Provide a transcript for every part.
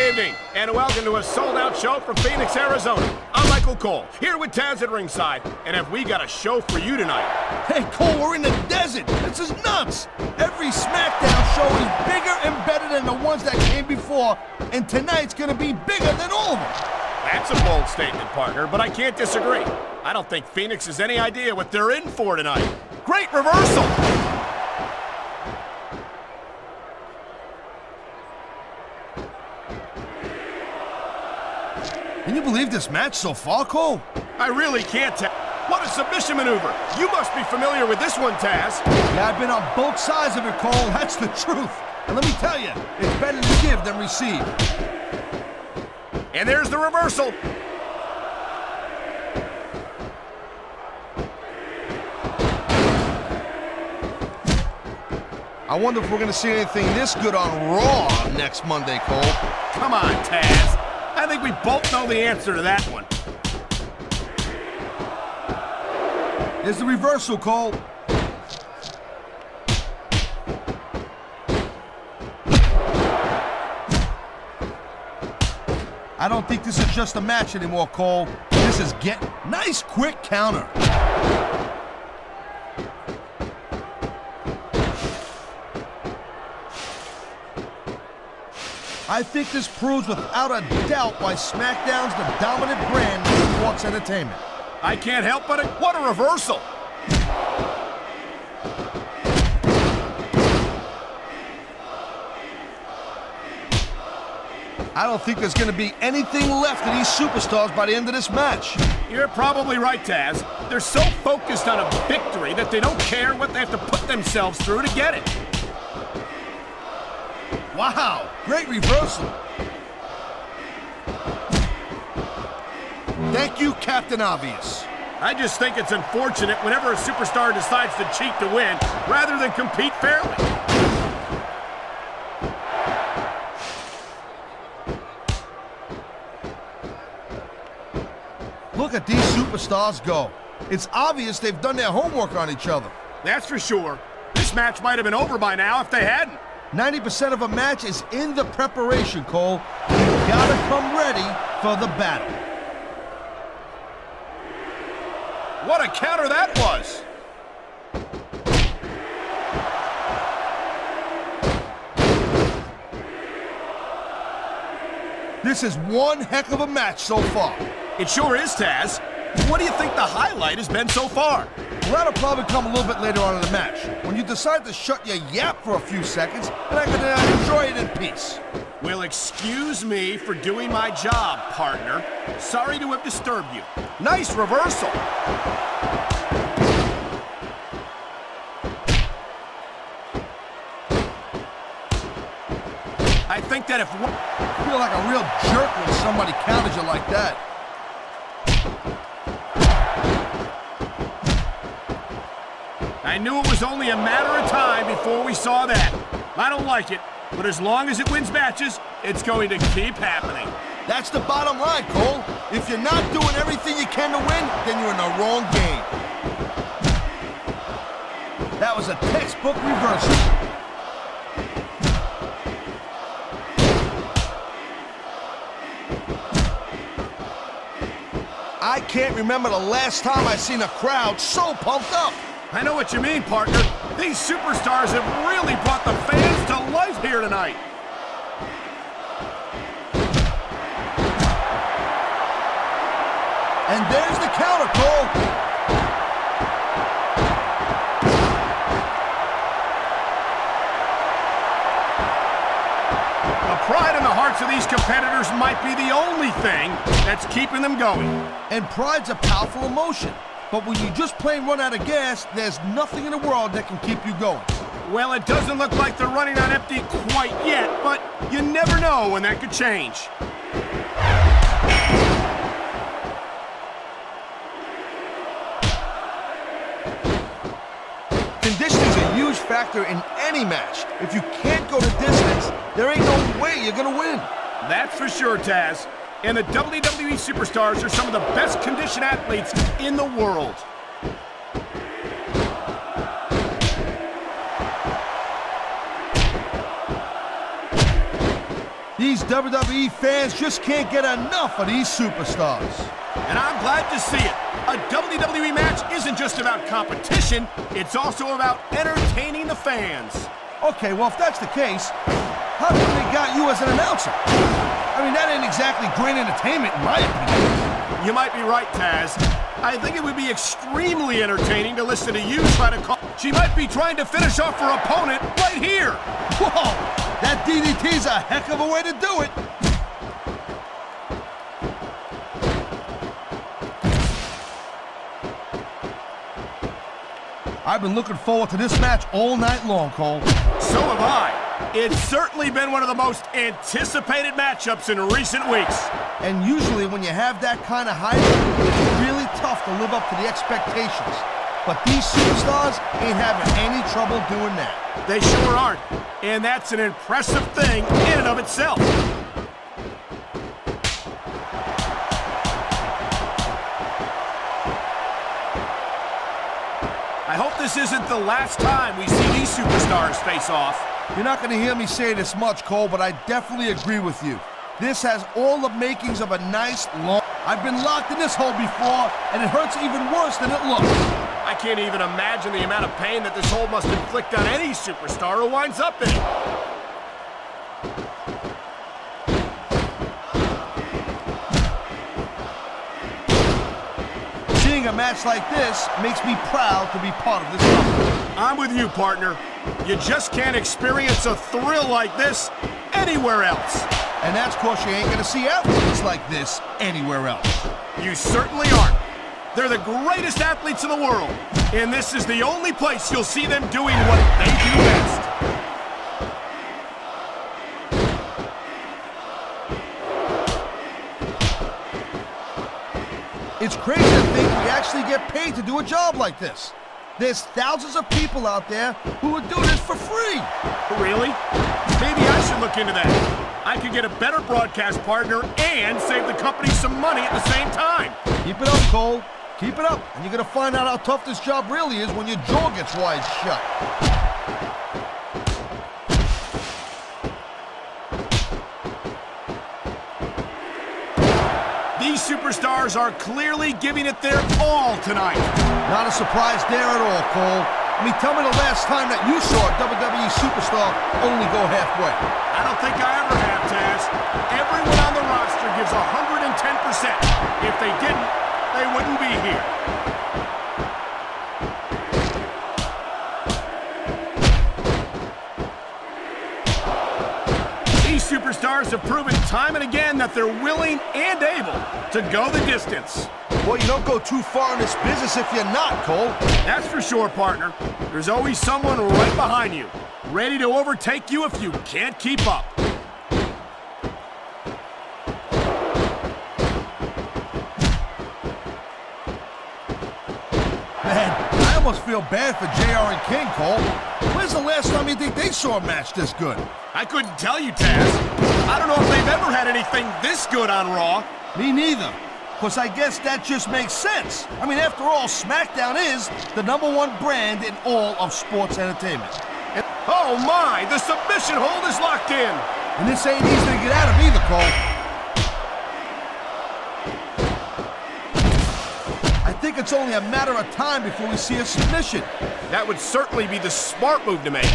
evening, and welcome to a sold-out show from Phoenix, Arizona. I'm Michael Cole, here with Taz at ringside, and have we got a show for you tonight? Hey, Cole, we're in the desert. This is nuts. Every SmackDown show is bigger and better than the ones that came before, and tonight's gonna be bigger than all of them. That's a bold statement, partner, but I can't disagree. I don't think Phoenix has any idea what they're in for tonight. Great reversal! Can you believe this match so far, Cole? I really can't tell. What a submission maneuver! You must be familiar with this one, Taz. Yeah, I've been on both sides of it, Cole. That's the truth. And let me tell you, it's better to give than receive. And there's the reversal. I wonder if we're going to see anything this good on Raw next Monday, Cole. Come on, Taz. I think we both know the answer to that one. Here's the reversal, Cole. I don't think this is just a match anymore, Cole. This is nice quick counter. I think this proves without a doubt why SmackDown's the dominant brand in sports entertainment. I can't help but what a reversal! I don't think there's going to be anything left of these superstars by the end of this match. You're probably right, Taz. They're so focused on a victory that they don't care what they have to put themselves through to get it. Wow, great reversal. Thank you, Captain Obvious. I just think it's unfortunate whenever a superstar decides to cheat to win rather than compete fairly. Look at these superstars go. It's obvious they've done their homework on each other. That's for sure. This match might have been over by now if they hadn't. 90% of a match is in the preparation, Cole. You've got to come ready for the battle. What a counter that was! This is one heck of a match so far. It sure is, Taz. What do you think the highlight has been so far? Well, that'll probably come a little bit later on in the match, when you decide to shut your yap for a few seconds, and I can enjoy it in peace. Well, excuse me for doing my job, partner. Sorry to have disturbed you. Nice reversal. I think that if one... You feel like a real jerk when somebody counters you like that. I knew it was only a matter of time before we saw that. I don't like it, but as long as it wins matches, it's going to keep happening. That's the bottom line, Cole. If you're not doing everything you can to win, then you're in the wrong game. That was a textbook reversal. I can't remember the last time I've seen a crowd so pumped up. I know what you mean, partner. These superstars have really brought the fans to life here tonight. And there's the counter, Cole. The pride in the hearts of these competitors might be the only thing that's keeping them going. And pride's a powerful emotion. But when you just plain run out of gas, there's nothing in the world that can keep you going. Well, it doesn't look like they're running on empty quite yet, but you never know when that could change. Conditioning's a huge factor in any match. If you can't go the distance, there ain't no way you're gonna win. That's for sure, Taz. And the WWE Superstars are some of the best conditioned athletes in the world. The These WWE fans just can't get enough of these superstars. And I'm glad to see it. A WWE match isn't just about competition, it's also about entertaining the fans. Okay, well, if that's the case, how come they got you as an announcer? I mean, that ain't exactly great entertainment, in my opinion. You might be right, Taz. I think it would be extremely entertaining to listen to you try to call. She might be trying to finish off her opponent right here. Whoa! That DDT's a heck of a way to do it. I've been looking forward to this match all night long, Cole. So have I. It's certainly been one of the most anticipated matchups in recent weeks. And usually when you have that kind of hype, it's really tough to live up to the expectations. But these superstars ain't having any trouble doing that. They sure aren't. And that's an impressive thing in and of itself. I hope this isn't the last time we see these superstars face off. You're not going to hear me say this much, Cole, but I definitely agree with you. This has all the makings of a nice, long... I've been locked in this hole before, and it hurts even worse than it looks. I can't even imagine the amount of pain that this hole must inflict on any superstar who winds up in it. Seeing a match like this makes me proud to be part of this company. I'm with you, partner. You just can't experience a thrill like this anywhere else. And that's because you ain't going to see athletes like this anywhere else. You certainly aren't. They're the greatest athletes in the world, and this is the only place you'll see them doing what they do best. It's crazy to think we actually get paid to do a job like this. There's thousands of people out there who would do this for free. Really? Maybe I should look into that. I could get a better broadcast partner and save the company some money at the same time. Keep it up, Cole. Keep it up, and you're going to find out how tough this job really is when your jaw gets wide shut. These superstars are clearly giving it their all tonight. Not a surprise there at all, Cole. I mean, tell me the last time that you saw a WWE superstar only go halfway. I don't think I ever have, Taz. Everyone on the roster gives 110%. If they didn't, they wouldn't be here. These superstars have proven time and again that they're willing and able to go the distance. Well, you don't go too far in this business if you're not, Cole. That's for sure, partner. There's always someone right behind you, ready to overtake you if you can't keep up. Man, I almost feel bad for JR and King, Cole. When's the last time you think they saw a match this good? I couldn't tell you, Taz. I don't know if they've ever had anything this good on Raw. Me neither. Because I guess that just makes sense. I mean, after all, SmackDown is the #1 brand in all of sports entertainment. Oh my, the submission hold is locked in. And this ain't easy to get out of either, Cole. I think it's only a matter of time before we see a submission. That would certainly be the smart move to make.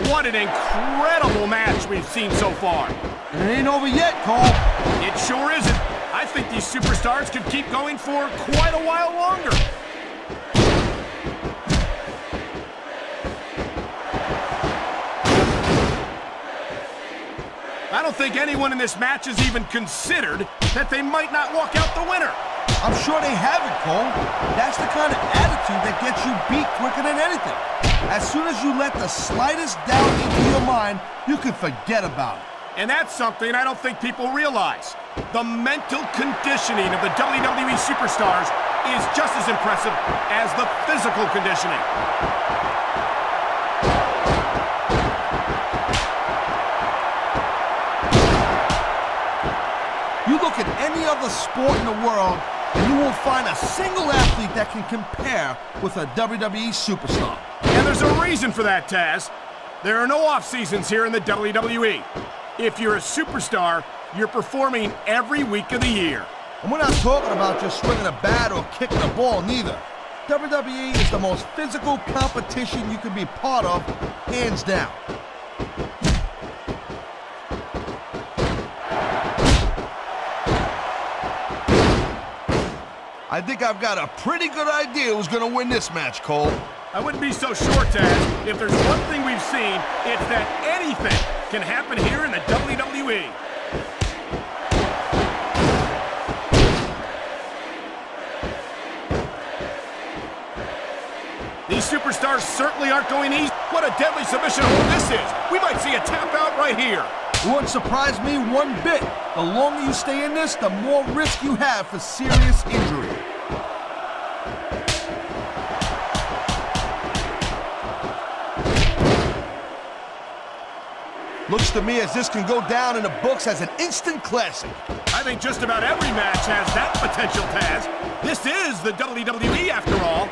What an incredible match we've seen so far. And it ain't over yet, Cole. It sure isn't. I think these superstars could keep going for quite a while longer. I don't think anyone in this match has even considered that they might not walk out the winner. I'm sure they haven't, Cole. That's the kind of attitude that gets you beat quicker than anything. As soon as you let the slightest doubt into your mind, you can forget about it. And that's something I don't think people realize. The mental conditioning of the WWE superstars is just as impressive as the physical conditioning. You look at any other sport in the world, and you won't find a single athlete that can compare with a WWE superstar. And there's a reason for that, Taz. There are no off-seasons here in the WWE. If you're a superstar, you're performing every week of the year. And we're not talking about just swinging a bat or kicking a ball, neither. WWE is the most physical competition you can be part of, hands down. I think I've got a pretty good idea who's going to win this match, Cole. I wouldn't be so sure, Taz. If there's one thing we've seen, it's that anything can happen here in the WWE. These superstars certainly aren't going easy. What a deadly submission hold this is. We might see a tap out right here. It wouldn't surprise me one bit. The longer you stay in this, the more risk you have for serious injury. Looks to me as this can go down in the books as an instant classic. I think just about every match has that potential, Taz. This is the WWE after all.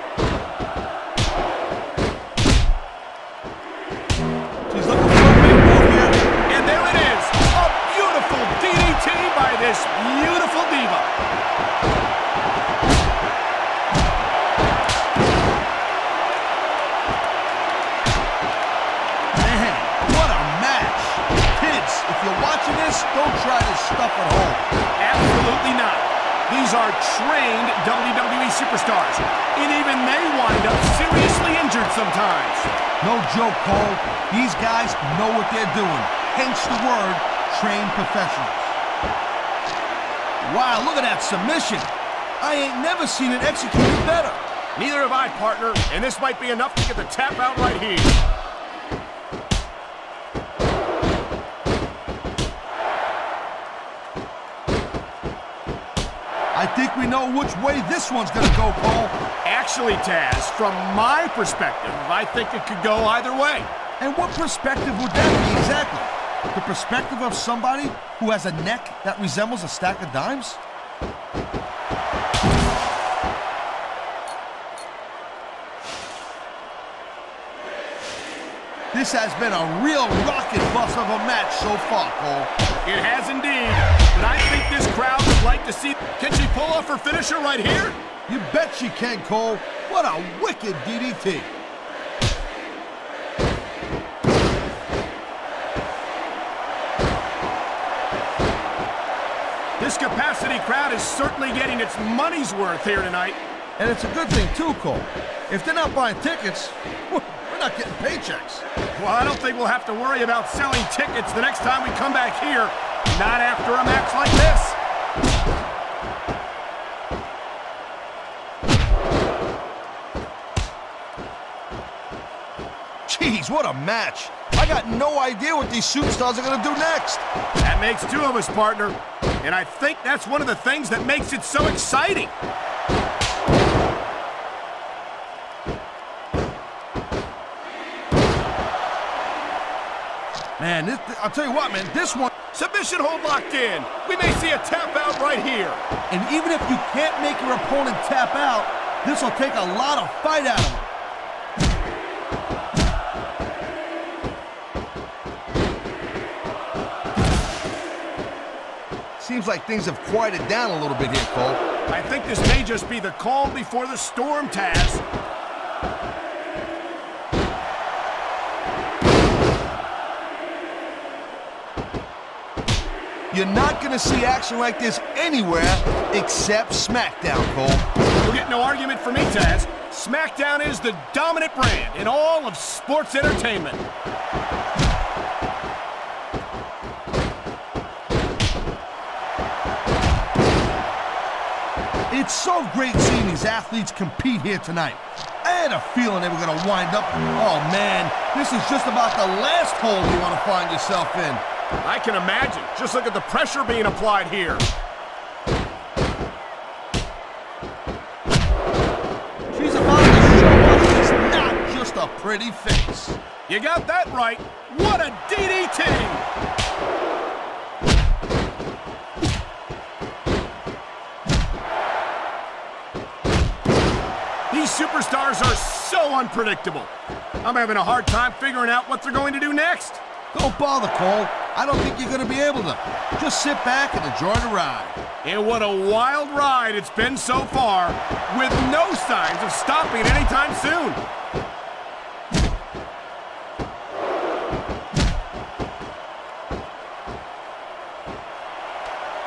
She's looking for a big move here. And there it is. A beautiful DDT by this beautiful diva. Man, what a match. Kids, if you're watching this, don't try this stuff at home. Absolutely not. These are trained WWE superstars, and even they wind up seriously injured sometimes. No joke, Cole. These guys know what they're doing. Hence the word, trained professionals. Wow, look at that submission. I ain't never seen it executed better. Neither have I, partner, and this might be enough to get the tap out right here. I think we know which way this one's gonna go, Cole. Actually, Taz, from my perspective, I think it could go either way. And what perspective would that be exactly? The perspective of somebody who has a neck that resembles a stack of dimes? This has been a real rocket bus of a match so far, Cole. It has indeed, but I think this crowd would like to see... Can she pull off her finisher right here? You bet she can, Cole. What a wicked DDT. This capacity crowd is certainly getting its money's worth here tonight. And it's a good thing, too, Cole. If they're not buying tickets, we're not getting paychecks. Well, I don't think we'll have to worry about selling tickets the next time we come back here. Not after a match like this. Jeez, what a match. I got no idea what these superstars are going to do next. That makes two of us, partner. And I think that's one of the things that makes it so exciting. Man, I'll tell you what, man, this one... Submission hold locked in. We may see a tap out right here. And even if you can't make your opponent tap out, this will take a lot of fight out of him. Seems like things have quieted down a little bit here, Cole. I think this may just be the calm before the storm, Taz. You're not going to see action like this anywhere except SmackDown, Cole. You'll get no argument from me, Taz. SmackDown is the dominant brand in all of sports entertainment. It's so great seeing these athletes compete here tonight. I had a feeling they were going to wind up. Oh, man, this is just about the last hole you want to find yourself in. I can imagine. Just look at the pressure being applied here. She's about to show us it's not just a pretty face. You got that right. What a DDT! superstars are so unpredictable. I'm having a hard time figuring out what they're going to do next. Don't bother, Cole. I don't think you're going to be able to. Just sit back and enjoy the ride. And what a wild ride it's been so far, with no signs of stopping anytime soon.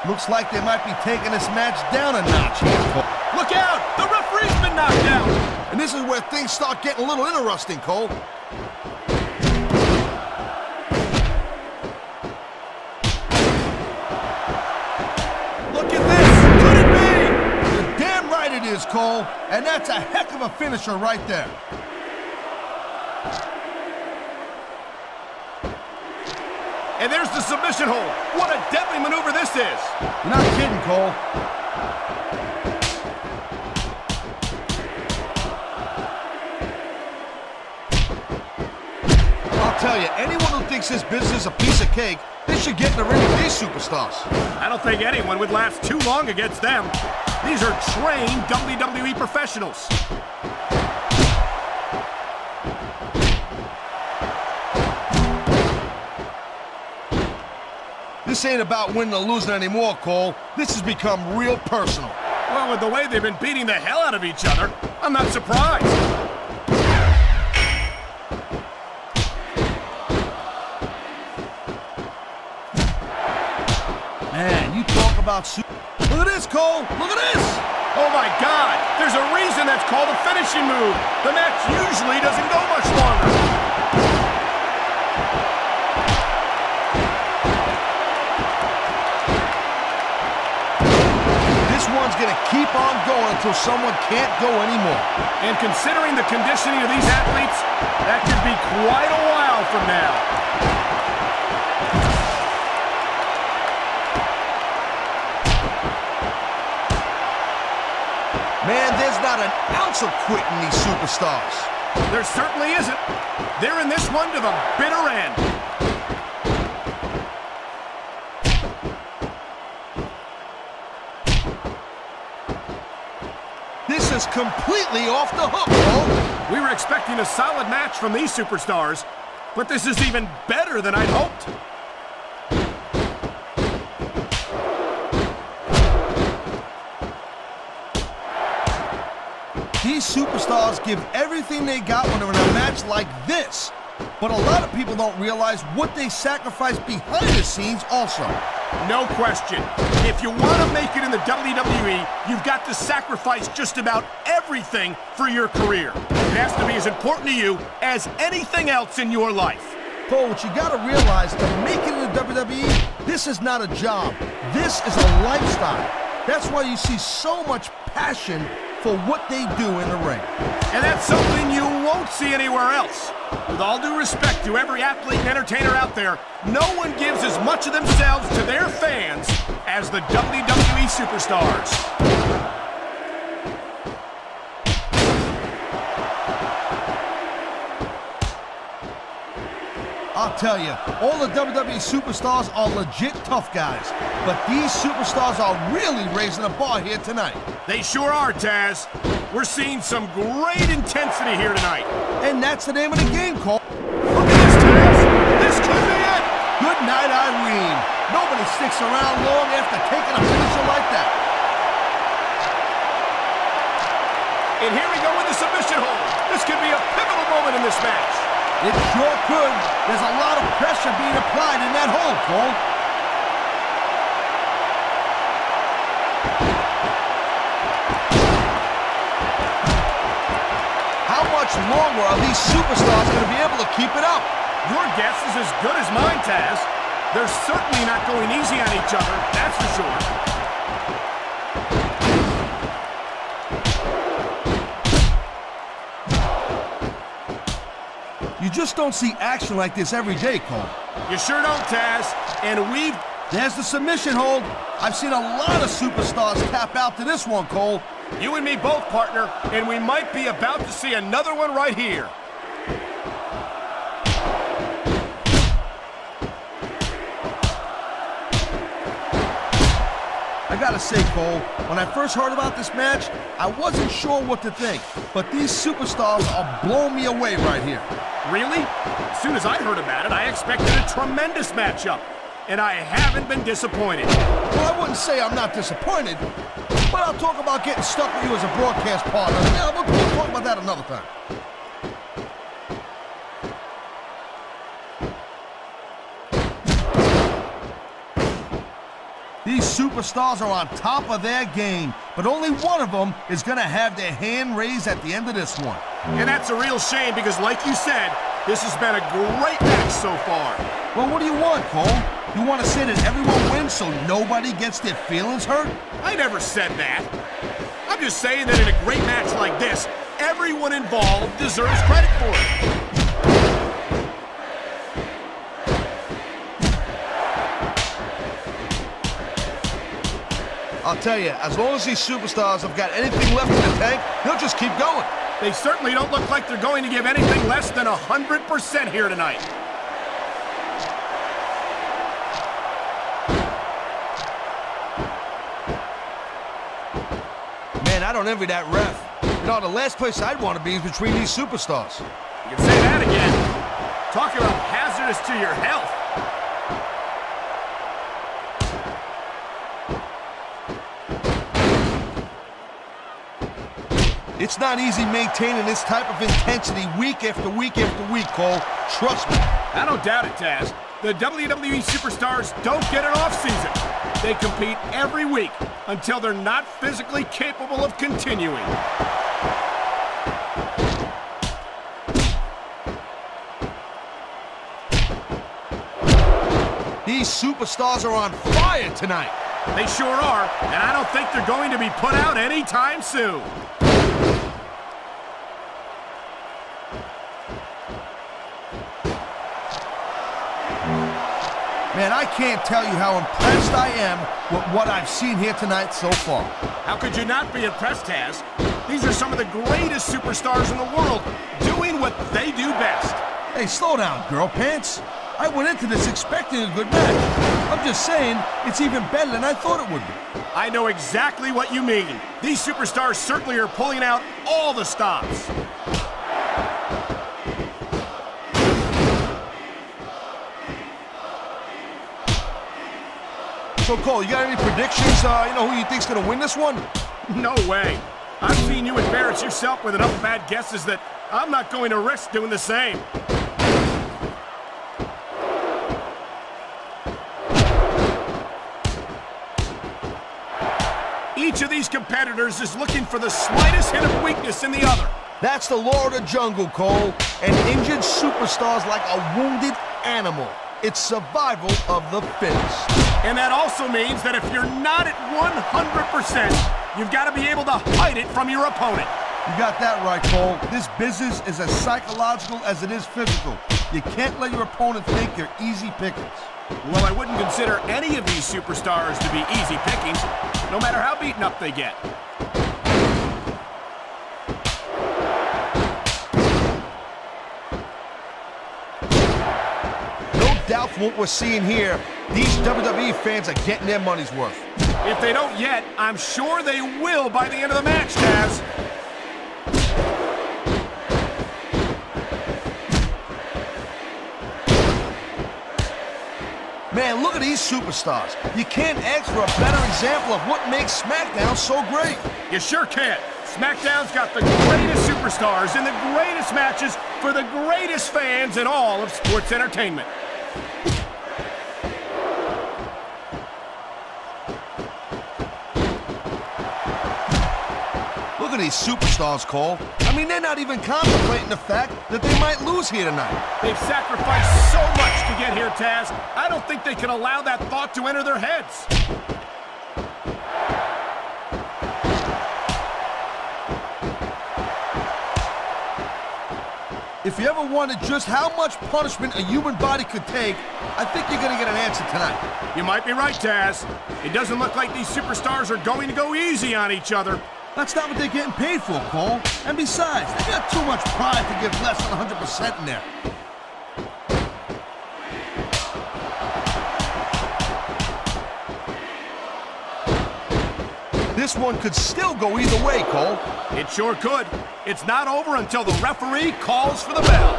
Looks like they might be taking this match down a notch here, Cole. Look out! The referee's been knocked down! And this is where things start getting a little interesting, Cole. Look at this! Could it be? You're damn right it is, Cole. And that's a heck of a finisher right there. And there's the submission hold. What a deadly maneuver this is. You're not kidding, Cole. I'll tell you, anyone who thinks this business is a piece of cake, they should get in the ring with these superstars. I don't think anyone would last too long against them. These are trained WWE professionals. This ain't about winning or losing anymore, Cole. This has become real personal. Well, with the way they've been beating the hell out of each other, I'm not surprised. Man, you talk about Look at this, Cole! Look at this! Oh my God! There's a reason that's called a finishing move. The match usually doesn't go much longer. One's gonna keep on going until someone can't go anymore. And considering the conditioning of these athletes, that could be quite a while from now. Man, there's not an ounce of quitting these superstars. There certainly isn't. They're in this one to the bitter end. This is completely off the hook, Cole. We were expecting a solid match from these superstars, but this is even better than I'd hoped. These superstars give everything they got when they're in a match like this. But a lot of people don't realize what they sacrifice behind the scenes also. No question. If you want to make it in the WWE, you've got to sacrifice just about everything for your career. It has to be as important to you as anything else in your life. Cole, what you got to realize, to make it in the WWE, this is not a job. This is a lifestyle. That's why you see so much passion for what they do in the ring. And that's something you won't see anywhere else. With all due respect to every athlete and entertainer out there, no one gives as much of themselves to their fans as the WWE superstars. I'll tell you, all the WWE superstars are legit tough guys, but these superstars are really raising the bar here tonight. They sure are, Taz. We're seeing some great intensity here tonight. And that's the name of the game, Cole. Look at this, Taz. This could be it. Good night, Irene. Nobody sticks around long after taking a finisher like that. And here we go with the submission hold. This could be a pivotal moment in this match. It sure could. There's a lot of pressure being applied in that hold, Cole. How much longer are these superstars going to be able to keep it up? Your guess is as good as mine, Taz. They're certainly not going easy on each other, that's for sure. You just don't see action like this every day, Cole. You sure don't, Taz. And There's the submission hold. I've seen a lot of superstars tap out to this one, Cole. You and me both, partner, and we might be about to see another one right here. I gotta say, Cole, when I first heard about this match, I wasn't sure what to think. But these superstars are blowing me away right here. Really? As soon as I heard about it, I expected a tremendous matchup. And I haven't been disappointed. Well, I wouldn't say I'm not disappointed, but I'll talk about getting stuck with you as a broadcast partner. Yeah, we'll talk about that another time. These superstars are on top of their game, but only one of them is going to have their hand raised at the end of this one. And that's a real shame because, like you said, this has been a great match so far. Well, what do you want, Cole? You want to say that everyone wins so nobody gets their feelings hurt? I never said that. I'm just saying that in a great match like this, everyone involved deserves credit for it. I'll tell you, as long as these superstars have got anything left in the tank, they'll just keep going. They certainly don't look like they're going to give anything less than 100% here tonight. Man, I don't envy that ref. You know, the last place I'd want to be is between these superstars. You can say that again. Talk about hazardous to your health. It's not easy maintaining this type of intensity week after week after week, Cole. Trust me. I don't doubt it, Taz. The WWE superstars don't get an off-season. They compete every week until they're not physically capable of continuing. These superstars are on fire tonight. They sure are, and I don't think they're going to be put out anytime soon. Man, I can't tell you how impressed I am with what I've seen here tonight so far. How could you not be impressed, Taz? These are some of the greatest superstars in the world doing what they do best. Hey, slow down, girl pants. I went into this expecting a good match. I'm just saying, it's even better than I thought it would be. I know exactly what you mean. These superstars certainly are pulling out all the stops. So, Cole, you got any predictions? You know who you think's gonna win this one? No way. I've seen you embarrass yourself with enough bad guesses that I'm not going to risk doing the same. Each of these competitors is looking for the slightest hint of weakness in the other. That's the law of the jungle, Cole. An injured superstar's like a wounded animal. It's survival of the fittest. And that also means that if you're not at 100%, you've got to be able to hide it from your opponent. You got that right, Cole. This business is as psychological as it is physical. You can't let your opponent think you're easy pickings. Well, I wouldn't consider any of these superstars to be easy pickings, no matter how beaten up they get. Doubt from what we're seeing here, these WWE fans are getting their money's worth. If they don't yet, I'm sure they will by the end of the match, Taz. Man, look at these superstars. You can't ask for a better example of what makes SmackDown so great. You sure can't. SmackDown's got the greatest superstars in the greatest matches for the greatest fans in all of sports entertainment. Look at these superstars, Cole. I mean, they're not even contemplating the fact that they might lose here tonight. They've sacrificed so much to get here, Taz. I don't think they can allow that thought to enter their heads. If you ever wondered just how much punishment a human body could take, I think you're going to get an answer tonight. You might be right, Taz. It doesn't look like these superstars are going to go easy on each other. That's not what they're getting paid for, Cole. And besides, they got too much pride to give less than 100% in there. this one could still go either way, Cole. It sure could. It's not over until the referee calls for the bell.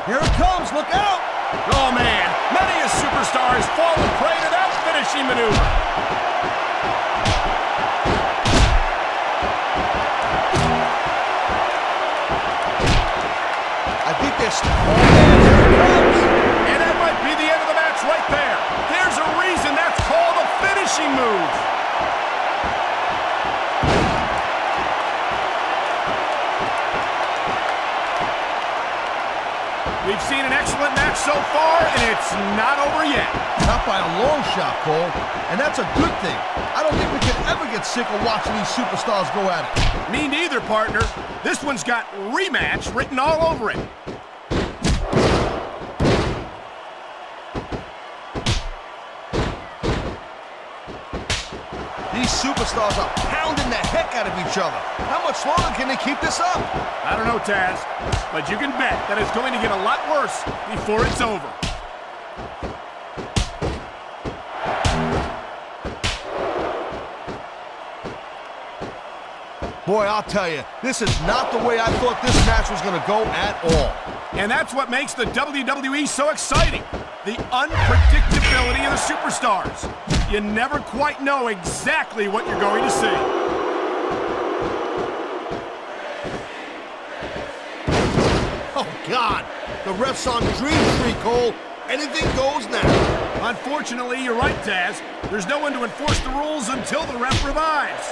Here it comes, look out! Oh man, many a superstar has fallen prey to that finishing maneuver. I think they're still... Oh man, here it comes! And that might be the end of the match right there. There's a reason that's called a finishing move. We've seen an excellent match so far, and it's not over yet. Not by a long shot, Cole. And that's a good thing. I don't think we can ever get sick of watching these superstars go at it. Me neither, partner. This one's got rematch written all over it. These superstars are pounding the heck out of each other. How much longer can they keep this up? I don't know, Taz, but you can bet that it's going to get a lot worse before it's over. Boy, I'll tell you, this is not the way I thought this match was going to go at all. And that's what makes the WWE so exciting. The unpredictability of the superstars. You never quite know exactly what you're going to see. Oh, God. The ref's on Dream Street, Cole. Anything goes now. Unfortunately, you're right, Taz. There's no one to enforce the rules until the ref revives.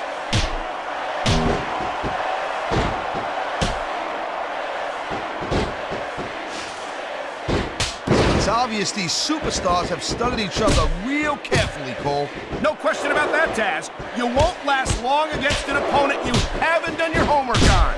It's obvious these superstars have studied each other real carefully, Cole. No question about that, Taz. You won't last long against an opponent you haven't done your homework on.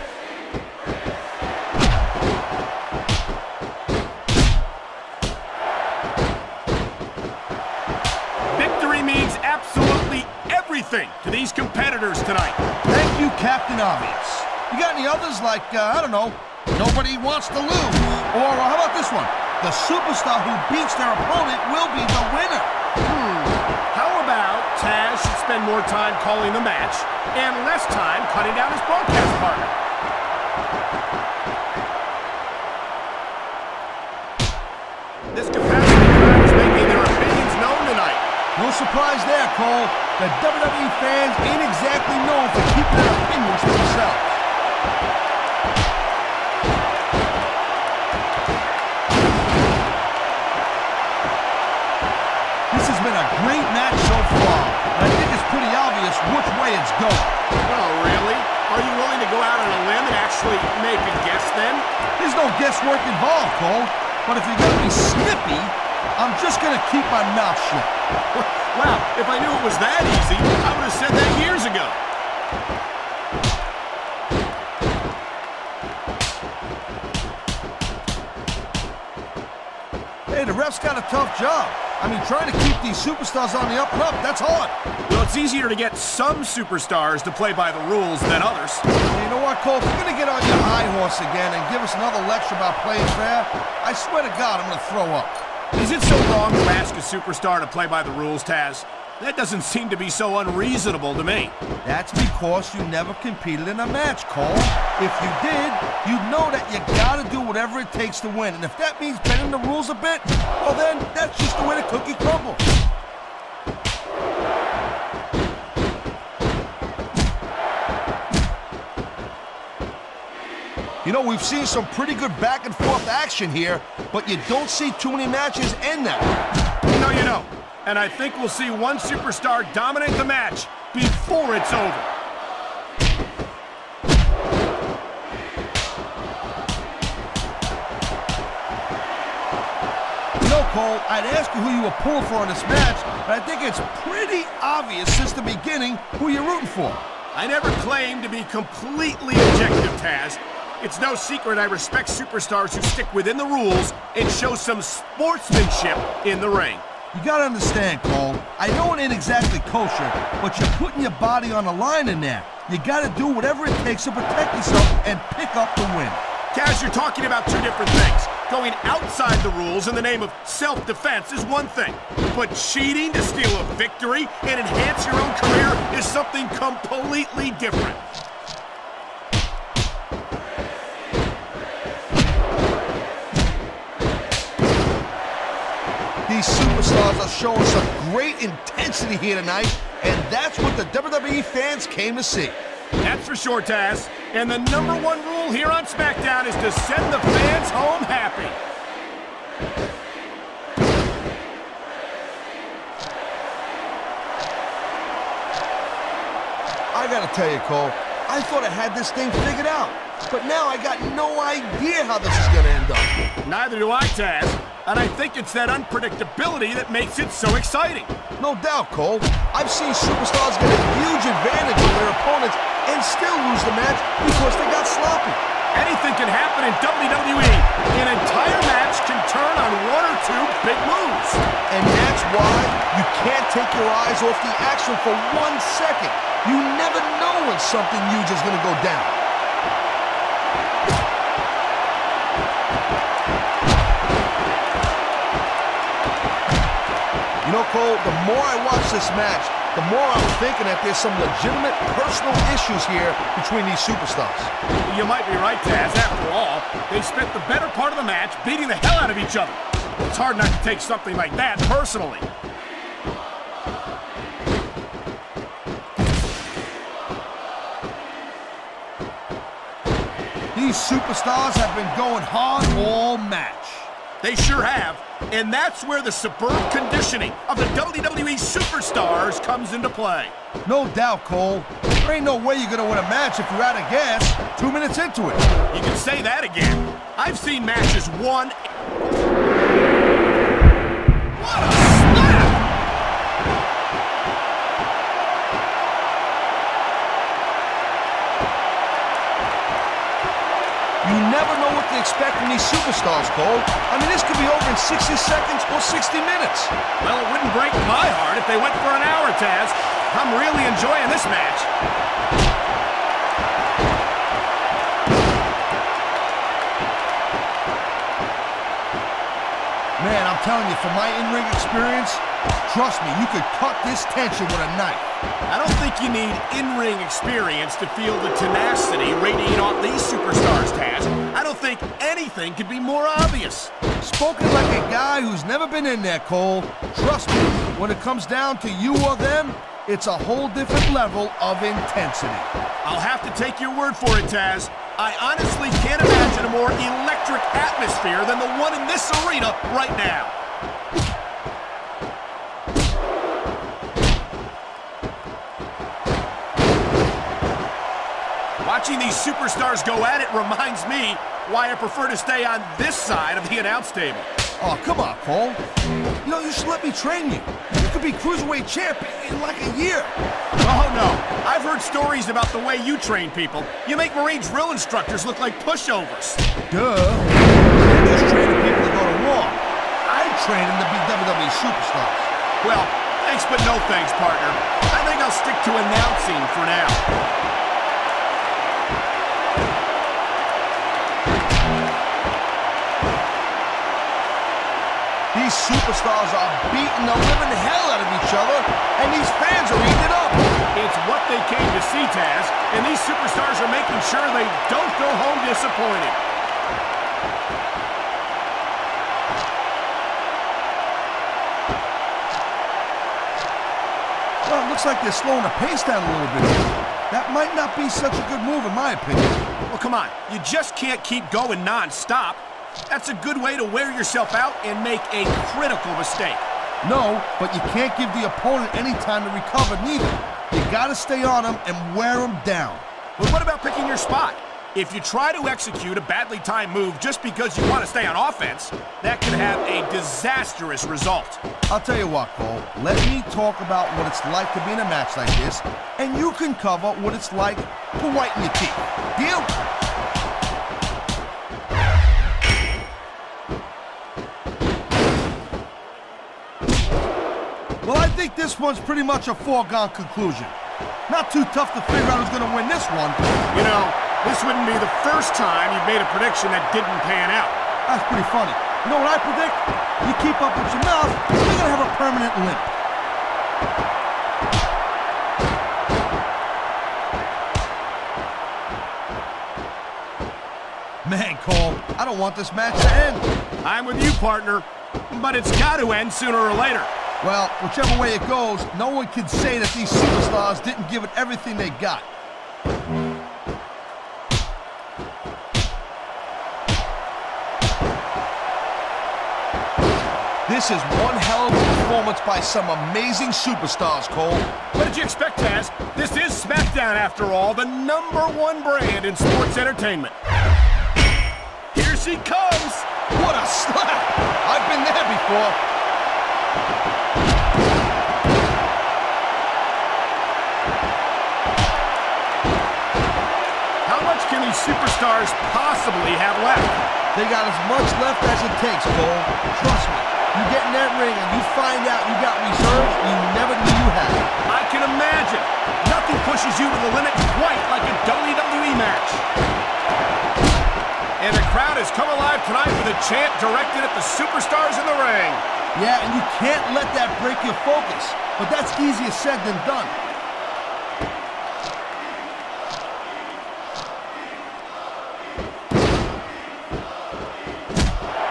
Victory means absolutely everything to these competitors tonight. Thank you, Captain Obvious. You got any others like, I don't know, nobody wants to lose? Or how about this one? The superstar who beats their opponent will be the winner. How about Taz should spend more time calling the match and less time cutting down his broadcast partner? This capacity crowd is making their opinions known tonight. No surprise there, Cole. The WWE fans ain't exactly known for keeping their opinions to themselves. This has been a great match so far, and I think it's pretty obvious which way it's going. Oh, really? Are you willing to go out on a limb and actually make a guess then? There's no guesswork involved, Cole. But if you're going to be snippy, I'm just going to keep my mouth shut. Wow, if I knew it was that easy, I would have said that years ago. Hey, the ref's got a tough job. I mean, trying to keep these superstars on the up and up, that's hard. Well, it's easier to get some superstars to play by the rules than others. You know what, Cole? If you're going to get on your high horse again and give us another lecture about playing fair, I swear to God, I'm going to throw up. Is it so wrong to ask a superstar to play by the rules, Taz? That doesn't seem to be so unreasonable to me. That's because you never competed in a match, Cole. If you did, you'd know that you gotta do whatever it takes to win. And if that means bending the rules a bit, well then, that's just the way the cookie crumbles. You know, we've seen some pretty good back and forth action here, but you don't see too many matches end that way. No, you don't. And I think we'll see one superstar dominate the match before it's over. You know, Cole, I'd ask you who you were pulling for in this match, but I think it's pretty obvious since the beginning who you're rooting for. I never claimed to be completely objective, Taz. It's no secret I respect superstars who stick within the rules and show some sportsmanship in the ring. You gotta understand, Cole, I know it ain't exactly kosher, but you're putting your body on the line in there. You gotta do whatever it takes to protect yourself and pick up the win. Taz, you're talking about two different things. Going outside the rules in the name of self-defense is one thing, but cheating to steal a victory and enhance your own career is something completely different. These superstars are showing some great intensity here tonight, and that's what the WWE fans came to see. That's for sure, Taz. And the #1 rule here on SmackDown is to send the fans home happy. I gotta tell you, Cole, I thought I had this thing figured out, but now I got no idea how this is gonna end up. Neither do I, Taz. And I think it's that unpredictability that makes it so exciting. No doubt, Cole. I've seen superstars get a huge advantage over their opponents and still lose the match because they got sloppy. Anything can happen in WWE. An entire match can turn on one or two big moves. And that's why you can't take your eyes off the action for 1 second. You never know when something huge is going to go down. You know, Cole, the more I watch this match, the more I'm thinking that there's some legitimate personal issues here between these superstars. You might be right, Taz. After all, they spent the better part of the match beating the hell out of each other. It's hard not to take something like that personally. These superstars have been going hard all match. They sure have. And that's where the superb conditioning of the WWE superstars comes into play. No doubt, Cole. There ain't no way you're gonna win a match if you're out of gas 2 minutes into it. You can say that again. I've seen matches won. What a slap! You never know what to expect from these superstars, Cole. I mean, this could be over in 60 seconds or 60 minutes. Well, it wouldn't break my heart if they went for an hour, Taz. I'm really enjoying this match. Man, I'm telling you, from my in-ring experience, trust me, you could cut this tension with a knife. I don't think you need in-ring experience to feel the tenacity radiating off these superstars, Taz. I don't think anything could be more obvious. Spoken like a guy who's never been in there, Cole. Trust me, when it comes down to you or them, it's a whole different level of intensity. I'll have to take your word for it, Taz. I honestly can't imagine a more electric atmosphere than the one in this arena right now. Watching these superstars go at it reminds me why I prefer to stay on this side of the announce table. Oh, come on, Cole. You know, you should let me train you. You could be Cruiserweight champ in like a year. Oh, no. I've heard stories about the way you train people. You make Marine drill instructors look like pushovers. Duh. You're just training people to go to war. I train them to be WWE superstars. Well, thanks but no thanks, partner. I think I'll stick to announcing for now. These superstars are beating the living hell out of each other, and these fans are eating it up. It's what they came to see, Taz, and these superstars are making sure they don't go home disappointed. Well, it looks like they're slowing the pace down a little bit. That might not be such a good move, in my opinion. Well, come on. You just can't keep going non-stop. That's a good way to wear yourself out and make a critical mistake. No, but you can't give the opponent any time to recover neither. You gotta stay on them and wear them down. But what about picking your spot? If you try to execute a badly timed move just because you want to stay on offense, that can have a disastrous result. I'll tell you what, Cole. Let me talk about what it's like to be in a match like this, and you can cover what it's like to whiten your teeth. Deal? Well, I think this one's pretty much a foregone conclusion. Not too tough to figure out who's going to win this one. You know, this wouldn't be the first time you've made a prediction that didn't pan out. That's pretty funny. You know what I predict? You keep up with your mouth, you're gonna have a permanent limp. Man, Cole, I don't want this match to end. I'm with you, partner, but it's got to end sooner or later. Well, whichever way it goes, no one can say that these superstars didn't give it everything they got. This is one hell of a performance by some amazing superstars, Cole. What did you expect, Taz? This is SmackDown, after all, the #1 brand in sports entertainment. Here she comes! What a slap! I've been there before. How much can these superstars possibly have left? They got as much left as it takes, Cole. Trust me. You get in that ring and you find out you got reserves you never knew you had. I can imagine. Nothing pushes you to the limit quite like a WWE match. And the crowd has come alive tonight with a chant directed at the superstars in the ring. Yeah, and you can't let that break your focus. But that's easier said than done.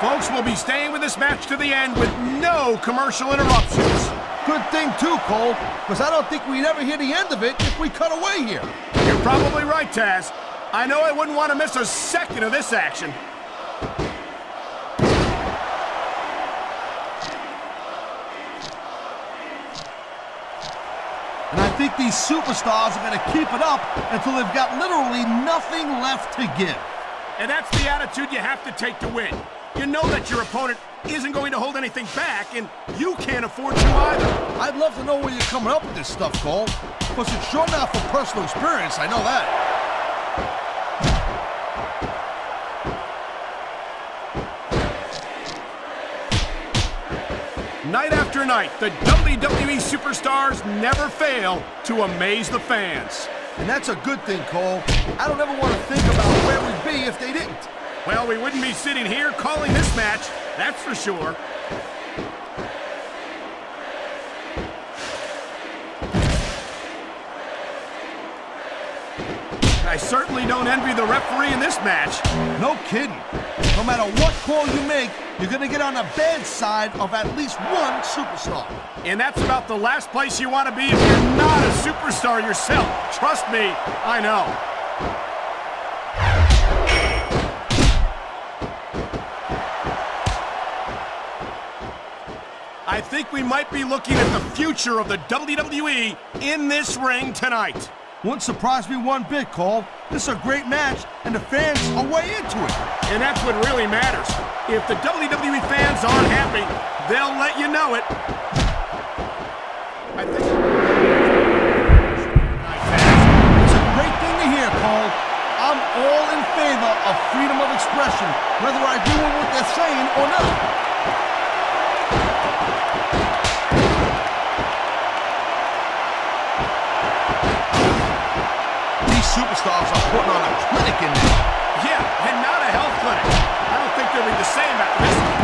Folks will be staying with this match to the end with no commercial interruptions. Good thing too, Cole, because I don't think we'd ever hear the end of it if we cut away here. You're probably right, Taz. I know I wouldn't want to miss a second of this action. And I think these superstars are going to keep it up until they've got literally nothing left to give. And that's the attitude you have to take to win. You know that your opponent isn't going to hold anything back, and you can't afford to either. I'd love to know where you're coming up with this stuff, Cole. Because it's sure not from personal experience, I know that. Night after night, the WWE superstars never fail to amaze the fans. And that's a good thing, Cole. I don't ever want to think about where we'd be if they didn't. Well, we wouldn't be sitting here calling this match, that's for sure. I certainly don't envy the referee in this match. No kidding. No matter what call you make, you're going to get on the bad side of at least one superstar. And that's about the last place you want to be if you're not a superstar yourself. Trust me, I know. I think we might be looking at the future of the WWE in this ring tonight. Wouldn't surprise me one bit, Cole. This is a great match, and the fans are way into it. And that's what really matters. If the WWE fans aren't happy, they'll let you know it. I think... It's a great thing to hear, Cole. I'm all in favor of freedom of expression, whether I agree with what they're saying or not. Superstars are putting on a clinic in there. Yeah, and not a health clinic. I don't think they'll be the same after this one.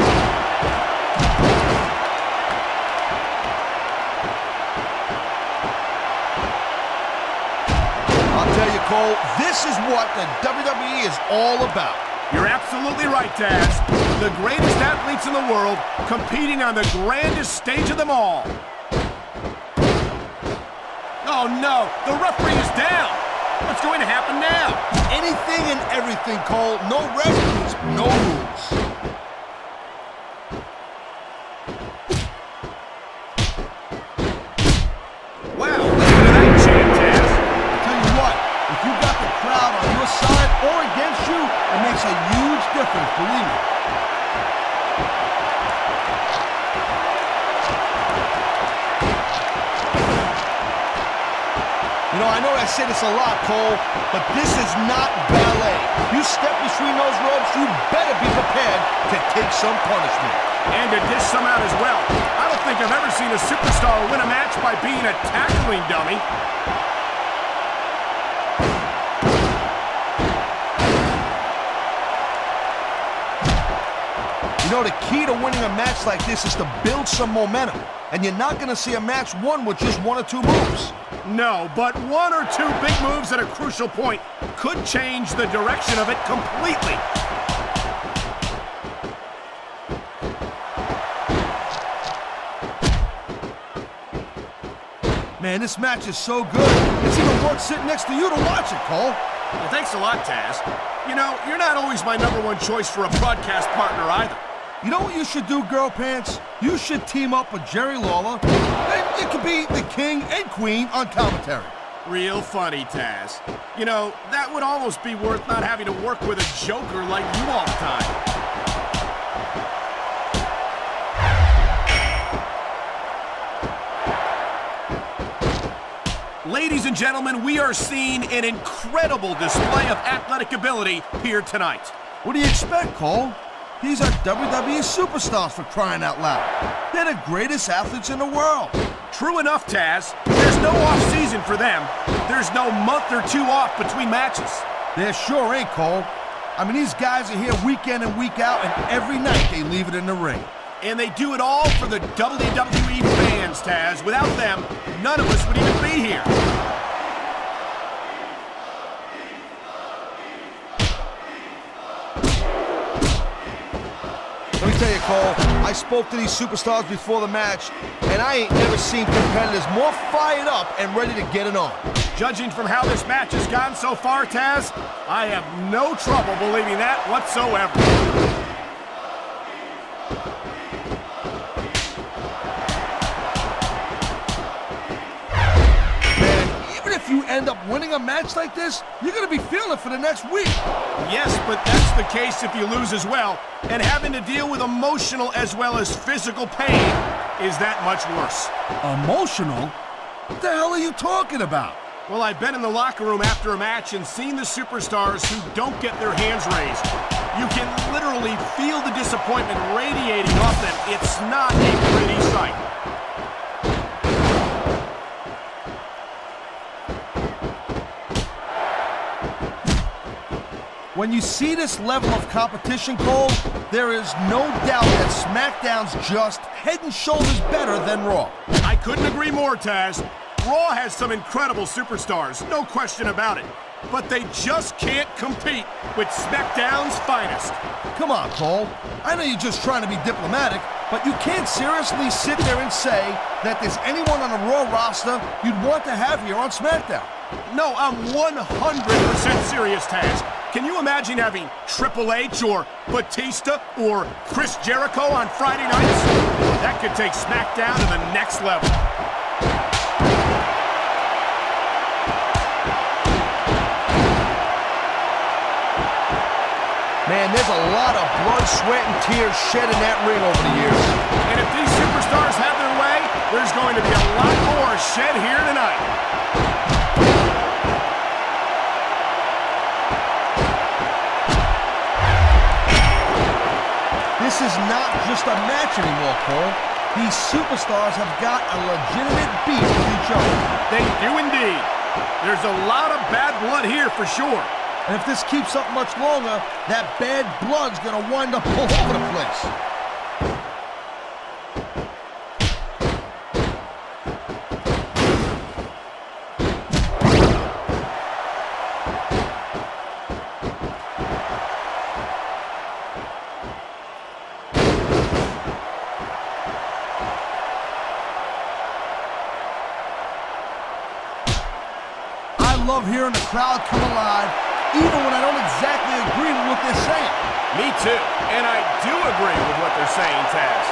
I'll tell you, Cole, this is what the WWE is all about. You're absolutely right, Taz. The greatest athletes in the world competing on the grandest stage of them all. Oh no, the referee is down. What's going to happen now? Anything and everything, Cole. No referees, no rules. Wow, listen to that chant, Taz. I tell you what, if you got the crowd on your side or against you, it makes a huge difference, believe me. You know, I know I say this a lot, Cole, but this is not ballet. You step between those ropes, you better be prepared to take some punishment. And to dish some out as well. I don't think I've ever seen a superstar win a match by being a tackling dummy. You know, the key to winning a match like this is to build some momentum. And you're not going to see a match won with just one or two moves. No, but one or two big moves at a crucial point could change the direction of it completely. Man, this match is so good. It's even worth sitting next to you to watch it, Cole. Well, thanks a lot, Taz. You know, you're not always my #1 choice for a broadcast partner either. You know what you should do, Girl Pants? You should team up with Jerry Lawler, and you could be the king and queen on commentary. Real funny, Taz. You know, that would almost be worth not having to work with a joker like you all the time. Ladies and gentlemen, we are seeing an incredible display of athletic ability here tonight. What do you expect, Cole? These are WWE superstars, for crying out loud. They're the greatest athletes in the world. True enough, Taz. There's no off-season for them. There's no month or two off between matches. There sure ain't, Cole. I mean, these guys are here week in and week out, and every night they leave it in the ring. And they do it all for the WWE fans, Taz. Without them, none of us would even be here. Let me tell you, Cole, I spoke to these superstars before the match, and I ain't never seen competitors more fired up and ready to get it on. Judging from how this match has gone so far, Taz, I have no trouble believing that whatsoever. If you end up winning a match like this, you're going to be feeling it for the next week. Yes, but that's the case if you lose as well. And having to deal with emotional as well as physical pain is that much worse. Emotional? What the hell are you talking about? Well, I've been in the locker room after a match and seen the superstars who don't get their hands raised. You can literally feel the disappointment radiating off them. It's not a pretty sight. When you see this level of competition, Cole, there is no doubt that SmackDown's just head and shoulders better than Raw. I couldn't agree more, Taz. Raw has some incredible superstars, no question about it. But they just can't compete with SmackDown's finest. Come on, Cole. I know you're just trying to be diplomatic, but you can't seriously sit there and say that there's anyone on the Raw roster you'd want to have here on SmackDown. No, I'm 100% serious, Taz. Can you imagine having Triple H or Batista or Chris Jericho on Friday nights? That could take SmackDown to the next level. Man, there's a lot of blood, sweat, and tears shed in that ring over the years. And if these superstars have their way, there's going to be a lot more shed here tonight. This is not just a match anymore, Cole. These superstars have got a legitimate beef with each other. They do indeed. There's a lot of bad blood here for sure. And if this keeps up much longer, that bad blood's gonna wind up all over the place. I love hearing the crowd come alive, even when I don't exactly agree with what they're saying. Me too, and I do agree with what they're saying, Taz.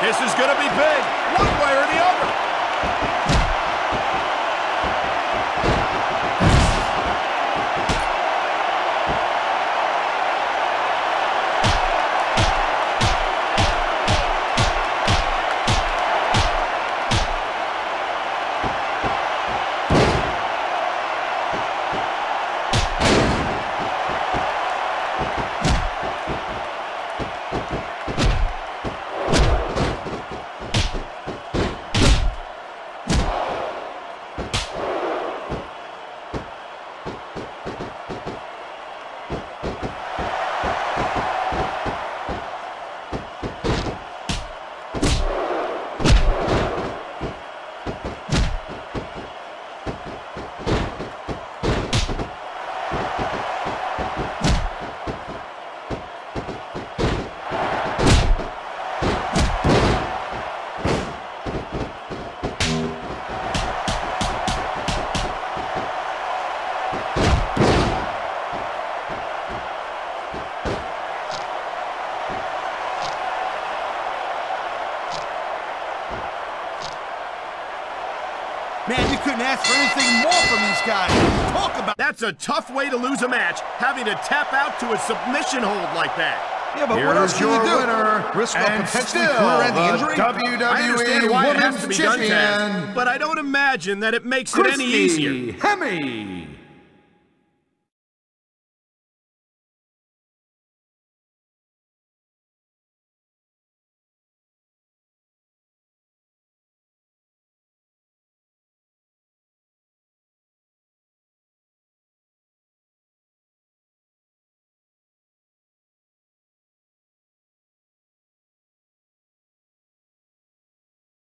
This is going to be big, one way or the other. Man, you couldn't ask for anything more from these guys. Talk about... That's a tough way to lose a match, having to tap out to a submission hold like that. Yeah, but what else Here's can you your do? winner, Risk a and potentially still career-ending the injury? I understand WWE why it has to Women's be done, Taz, Champion, but I don't imagine that it makes it any Christy easier. Hemme.